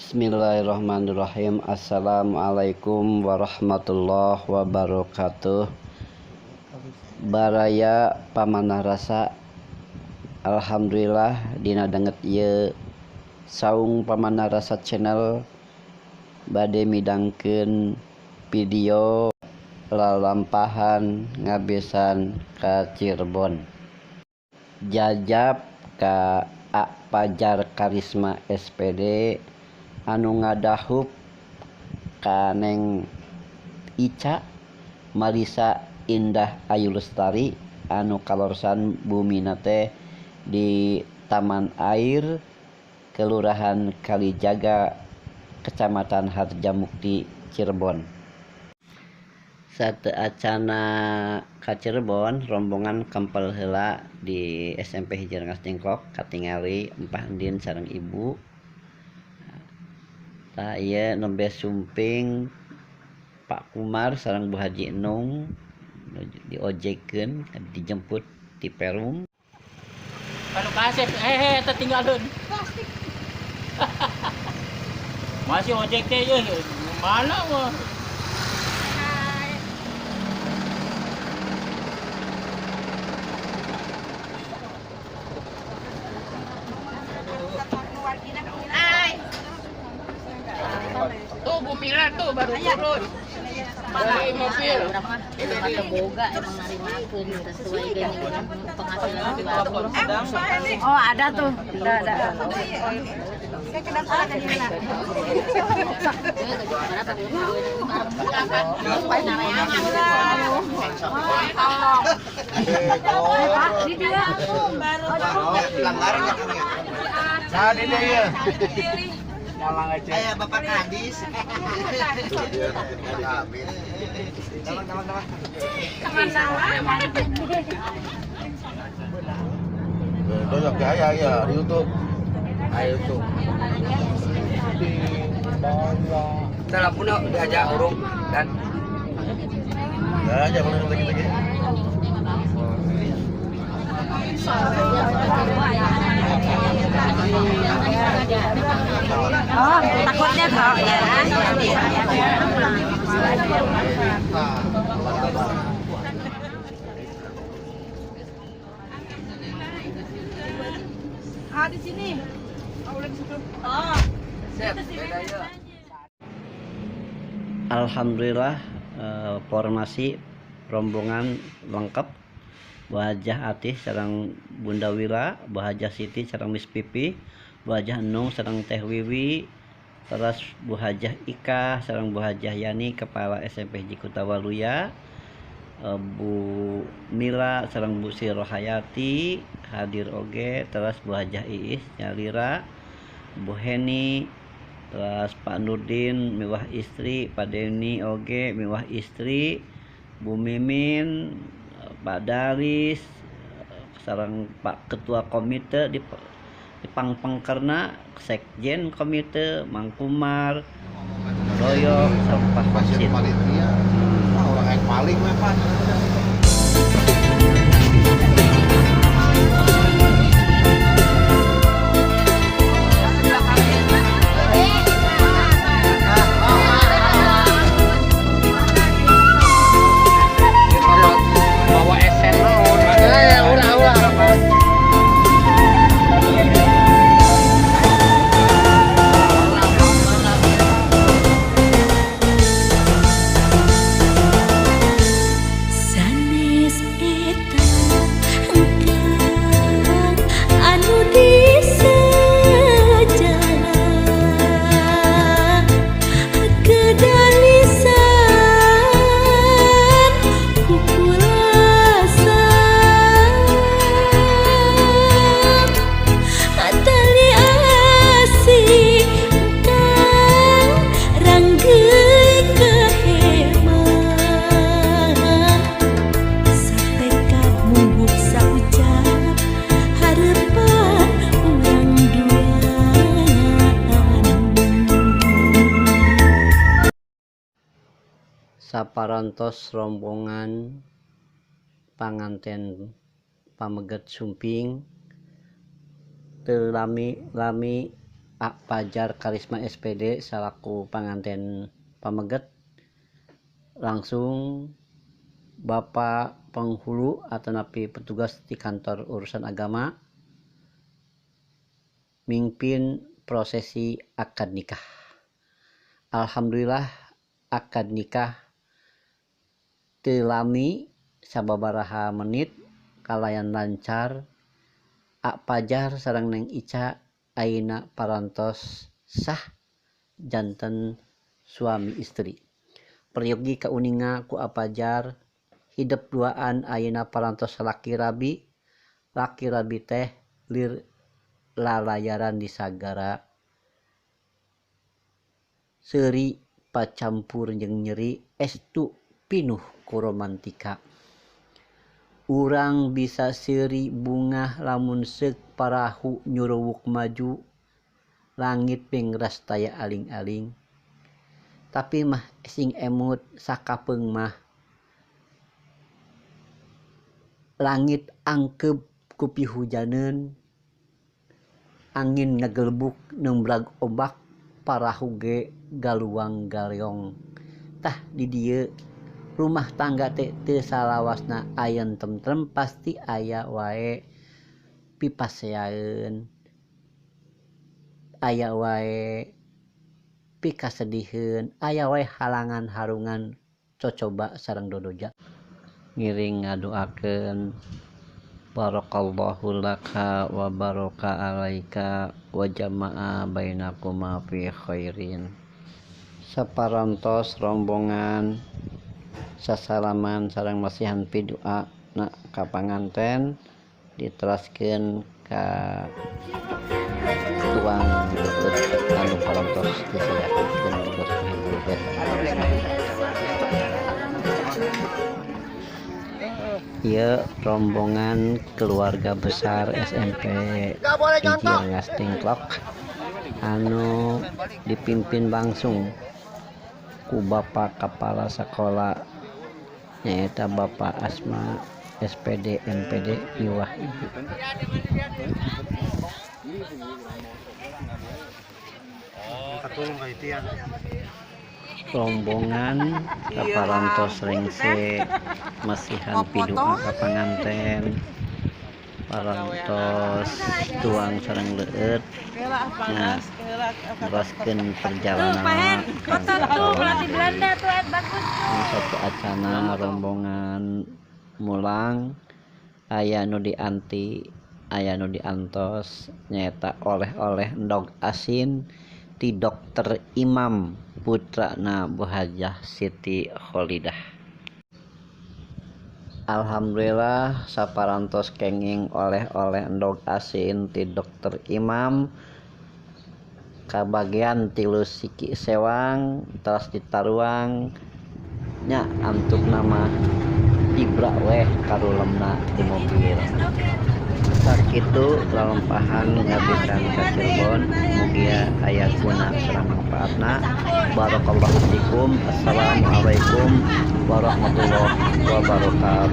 Bismillahirrahmanirrahim. Assalamualaikum warahmatullahi wabarakatuh. Baraya pamanah rasa. Alhamdulillah dina danget ieu saung pamanah rasa channel bade midangkeun video lalampahan ngabesan ka Cirebon. Jajab ka A Pajar Karisma SPD anu ngadahup ka Neng Ica Marisa Indah Ayu Lestari anu kalorsan bumina teh di Taman Air Kelurahan Kalijaga Kecamatan Harjamukti Cirebon. Saat acana ka Cirebon rombongan kempel heula di SMP Hiji Rengas Dengklok katingali empah endin sareng ibu. Tah ieu nembe sumping Pak Kumar sareng Bu Haji Enung diojekkeun dijemput di Perum. Anu kasep eta tinggalun. Masih ojek teh ye mana mah. Tuh Bu Mira tuh baru turun dari mobil. Mata boga emang narimakeun sesuai dengan penghasilan sedang. Oh ada tuh, ada. Saya kena salah tadi mana? Nah, ini dia. Malang aja. Ayo Bapak Kadis. Teman-teman. Banyak ya di YouTube. Ayo YouTube. Telepon diajak urung dan aja boleh lagi. Oh, takutnya kok ya. Di sini. Oh. Siap. Alhamdulillah formasi rombongan lengkap. Wajah Atih sareng Bunda Wira, Wajah Siti sareng Miss Pipi, Wajah Enung sareng Teh Wiwi, terus Bu Hajah Ika sareng Bu Hajah Yani kepala SMP Hiji Kutawaluya, Bu Mila sareng Bu Siro Hayati hadir oge, terus Bu Hajah Iis Nyalira, Bu Heni, terus Pak Nurdin miwah istri, Pak Deni oge miwah istri, Bu Mimin, Pak Daris sareng Pak Ketua Komite di Pangpangkerna, Sekjen Komite Mang Kumar, Royo sareng Pak Wasit. Orang yang paling lepas. Saparantos rombongan panganten pameget sumping teu lami Ak Pajar Karisma SPD selaku panganten pameget, langsung Bapak penghulu atau napi petugas di kantor urusan agama mimpin prosesi akad nikah. Alhamdulillah akad nikah telami sababaraha menit kalayan lancar. Ak Pajar sareng Neng Ica ayeuna parantos sah janten suami istri. Peryogi kauninga ku Ak Pajar hidup duaan ayeuna parantos laki rabi teh lir lalayaran di sagara seuri pacampur jeung nyeri estu pinuh ku romantika. Urang bisa seuri bunga lamun seuk parahu nyuruwuk maju langit pengras taya aling-aling. Tapi mah sing emut sakapeung mah langit angkeb ku pihujaneun, angin ngagelbuk nembrag ombak, parahu ge galuang galeong. Tah di dieu rumah tangga teh teu salawasna ayeun tentrem, pasti aya wae pipaseaeun, aya wae pikasediheun, aya wae halangan harungan cocoba sareng dodoja. Ngiring ngadoakeun barakallahu laka wa baraka alaika wa jama'a bainakuma fi khairin. Saparantos rombongan sasalaman sareng masihan pidoa na ka panganten diteraskeun ka tuang anu parantos disediakeun ieu rombongan keluarga besar SMP Ijir Ngastingklok anu dipimpin langsung ku Bapak Kepala Sekolah nyaeta Bapak Asma SPD MPD Iwah Ibu. Rombongan kaparantos rengse masihan pidoa ka panganten parantos tuang sareng leueut nah teruskeun perjalanan satu acana rombongan mulang aya nu dianti aya nu diantos nyaeta oleh-oleh endog asin ti Dokter Imam putrana Bu Hajah Siti Kholidah. Alhamdulillah saparantos kenging oleh-oleh endog asin ti Dokter Imam kabagian tilu siki sewang teras ditaruang nya antuk nama Ibra weh karulemna di mobil. Sakitu lalampahan ngabisan ka Cirebon mugia aya guna sareng manfaatna. Barakallahu fikum. Assalamualaikum warahmatullahi wabarakatuh.